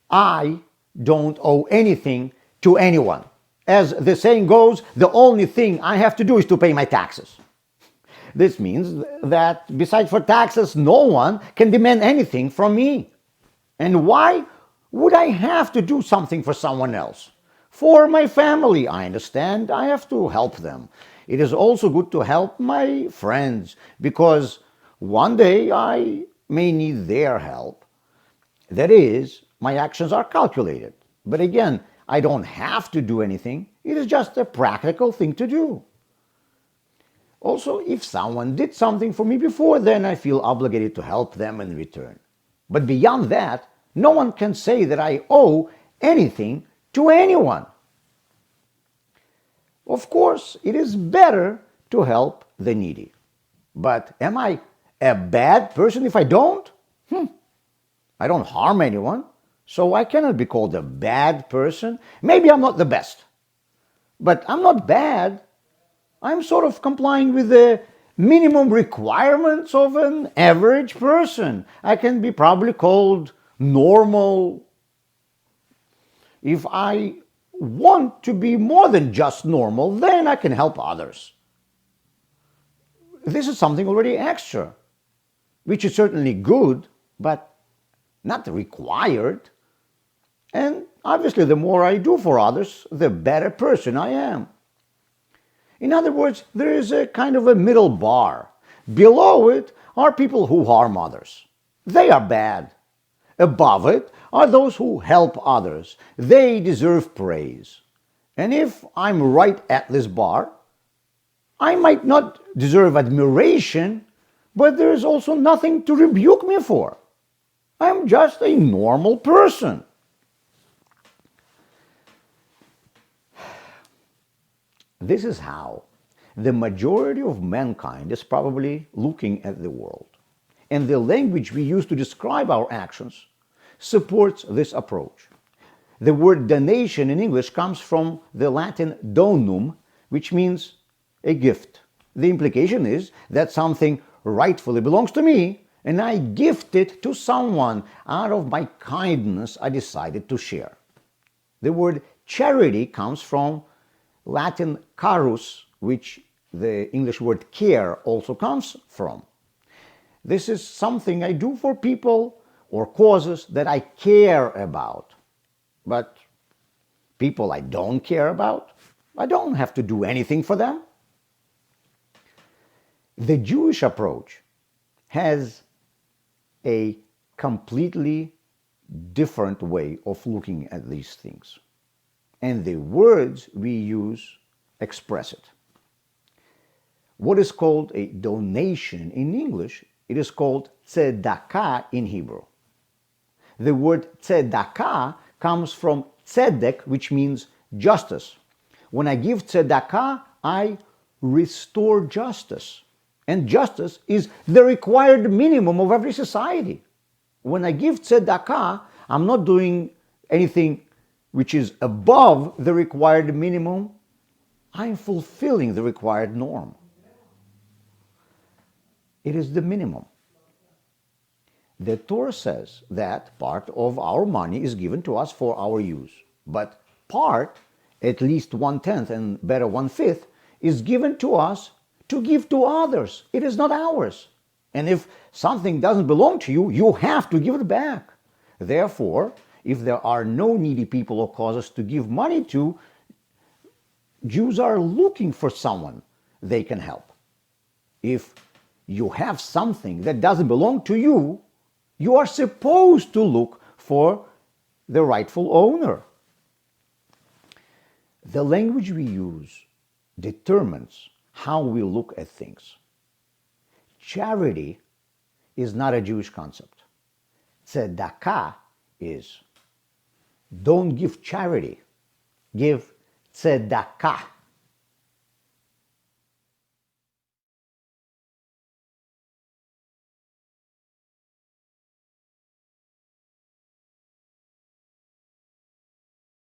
I don't owe anything to anyone. As the saying goes, the only thing I have to do is to pay my taxes. This means that besides for taxes, no one can demand anything from me. And why would I have to do something for someone else? For my family, I understand, I have to help them. It is also good to help my friends because one day I may need their help. That is, my actions are calculated. But again, I don't have to do anything. It is just a practical thing to do. Also, if someone did something for me before, then I feel obligated to help them in return. But beyond that, no one can say that I owe anything to anyone. Of course, it is better to help the needy. But am I a bad person if I don't? I don't harm anyone, so I cannot be called a bad person. Maybe I'm not the best, but I'm not bad. I'm sort of complying with the minimum requirements of an average person. I can be probably called normal. If I want to be more than just normal, then I can help others. This is something already extra, which is certainly good, but not required. And obviously, the more I do for others, the better person I am. In other words, there is a kind of a middle bar. Below it are people who harm others. They are bad. Above it are those who help others. They deserve praise. And if I'm right at this bar, I might not deserve admiration, but there is also nothing to rebuke me for. I'm just a normal person. This is how the majority of mankind is probably looking at the world. And the language we use to describe our actions supports this approach. The word donation in English comes from the Latin donum, which means a gift. The implication is that something rightfully belongs to me, and I gift it to someone out of my kindness I decided to share. The word charity comes from Latin carus, which the English word care also comes from. This is something I do for people or causes that I care about. But people I don't care about, I don't have to do anything for them. The Jewish approach has a completely different way of looking at these things. And the words we use express it. What is called a donation in English, it is called tzedakah in Hebrew. The word tzedakah comes from tzedek, which means justice. When I give tzedakah, I restore justice. And justice is the required minimum of every society. When I give tzedakah, I'm not doing anything which is above the required minimum. I'm fulfilling the required norm. It is the minimum. The Torah says that part of our money is given to us for our use, but part, at least 1/10 and better 1/5, is given to us to give to others. It is not ours. And if something doesn't belong to you, you have to give it back. Therefore, if there are no needy people or causes to give money to, Jews are looking for someone they can help. If you have something that doesn't belong to you, you are supposed to look for the rightful owner. The language we use determines how we look at things. Charity is not a Jewish concept. Tzedakah is. Don't give charity, give tzedakah.